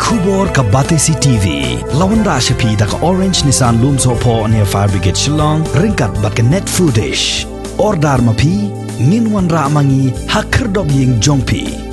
Kubor ka Batesi TV. Lawan Rashapi da ka Orange Nissan Looms Hapoh near Fire Brigade Shillong. Ringkat bat ka net footage. Ordar mapi. Minwan ra mangi hakerdog ying jongpi.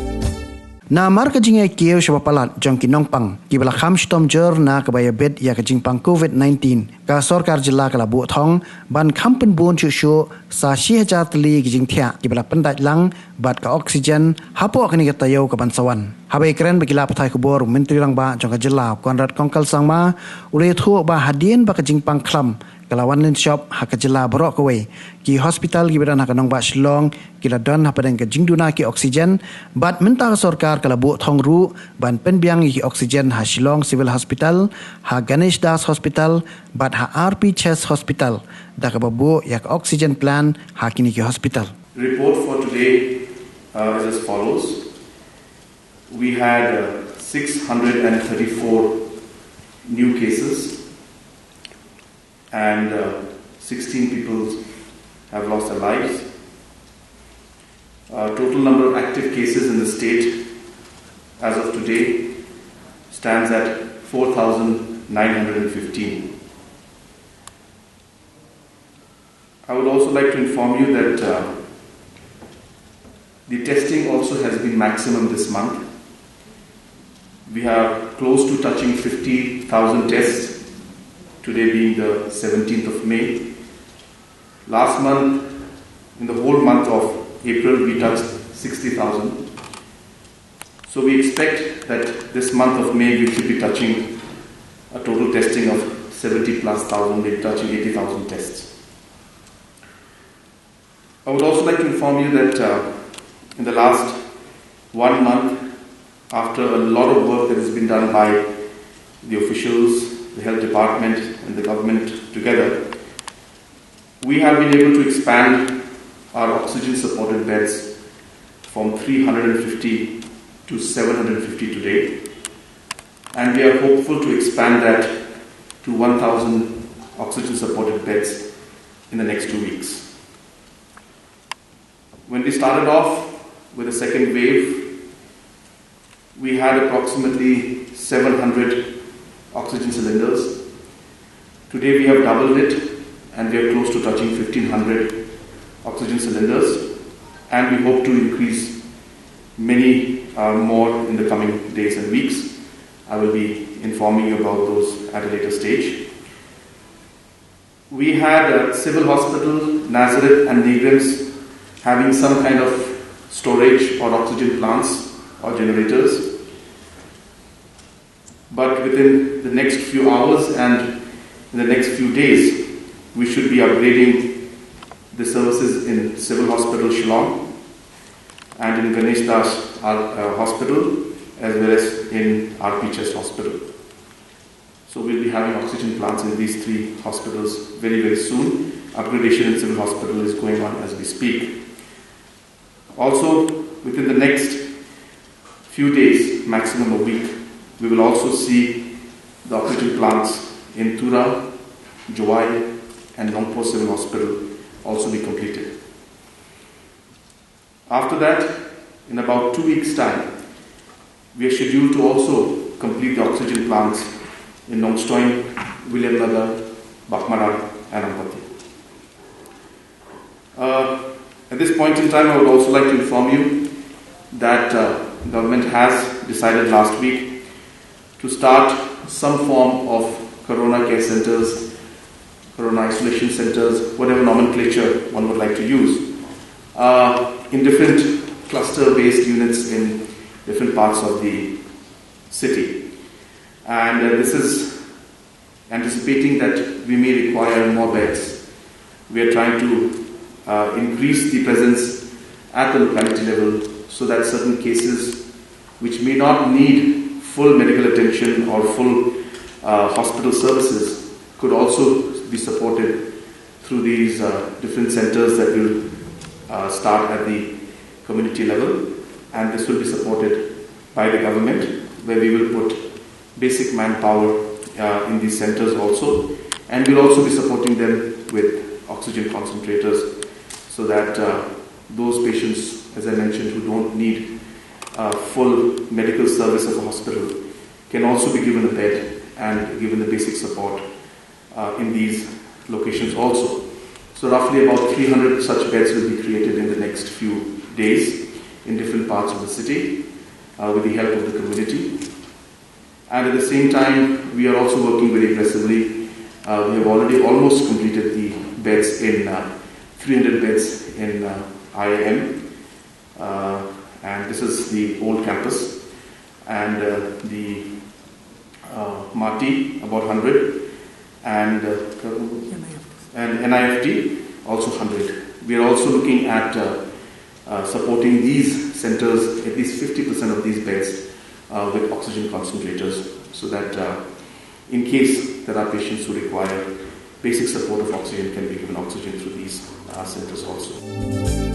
Na marka jinga Taïew shabapalat jong kinongpang kibala kham stom jor na kabaya bed ya ka jingpang COVID-19 ka Sorkar jilla kala bu Thong ban khampen bon chu shu sa 6000 tli Jingthiah kibala Pyndait lang bat ka oxygen Hapoh kani ka Taïew ka ban sawan habai keren bakila pathai kubor menteri lang ba jong ka jilla konrad kongkal sangma ule thu ba hadien ba ka jingpang khlam kalawan lin shop hakajila borok kawai ki hospital giberan hakanong ba Shillong kila don hapadeng ke jingduna ki oksigen bat mentah Sorkar kala bu Thong ru ban Pynbiang ki oksigen ha Shillong Civil Hospital ha Ganesh Das Hospital bat ha RP Chest Hospital da ka babu yak oksigen plan ha kini ki hospital. Report for today is as follows. We had 634 new cases and 16 people have lost their lives. Total number of active cases in the state as of today stands at 4,915. I would also like to inform you that the testing also has been maximum this month. We are close to touching 50,000 tests, today being the 17th of May. Last month, in the whole month of April, we touched 60,000. So we expect that this month of May, we should be touching a total testing of 70 plus thousand, maybe touching 80,000 tests. I would also like to inform you that in the last 1 month, after a lot of work that has been done by the officials, the health department and the government together, we have been able to expand our oxygen supported beds from 350 to 750 today, and we are hopeful to expand that to 1,000 oxygen supported beds in the next 2 weeks. When we started off with the second wave, we had approximately 700 oxygen cylinders. Today we have doubled it and we are close to touching 1,500 oxygen cylinders, and we hope to increase many more in the coming days and weeks. I will be informing you about those at a later stage. We had Civil Hospital, Nazareth and Negrams having some kind of storage or oxygen plants or generators. But within the next few hours and in the next few days, we should be upgrading the services in Civil Hospital Shillong and in Ganesh Das Hospital, as well as in RP Chest Hospital. So we'll be having oxygen plants in these 3 hospitals very, very soon. Upgradation in Civil Hospital is going on as we speak. Also, within the next few days, maximum a week, we will also see the oxygen plants in Tura, Jowai and Nongpo Civil Hospital also be completed. After that, in about 2 weeks' time, we are scheduled to also complete the oxygen plants in Nongstoin, Williamnagar, Bakmara and Ampati. At this point in time, I would also like to inform you that government has decided last week to start some form of Corona care centers, Corona isolation centers, whatever nomenclature one would like to use, in different cluster-based units in different parts of the city. And this is anticipating that we may require more beds. We are trying to increase the presence at the locality level so that certain cases which may not need full medical attention or full hospital services could also be supported through these different centers that will start at the community level, and this will be supported by the government, where we will put basic manpower in these centers also, and we'll also be supporting them with oxygen concentrators so that those patients, as I mentioned, who don't need full medical service of a hospital can also be given a bed and given the basic support in these locations also. So roughly about 300 such beds will be created in the next few days in different parts of the city with the help of the community. And at the same time, we are also working very aggressively. We have already almost completed the beds in 300 beds in IIM, and this is the old campus, and the Mati about 100, and NIFT also 100. We are also looking at supporting these centers, at least 50% of these beds, with oxygen concentrators, so that in case there are patients who require basic support of oxygen, can be given oxygen through these centers also.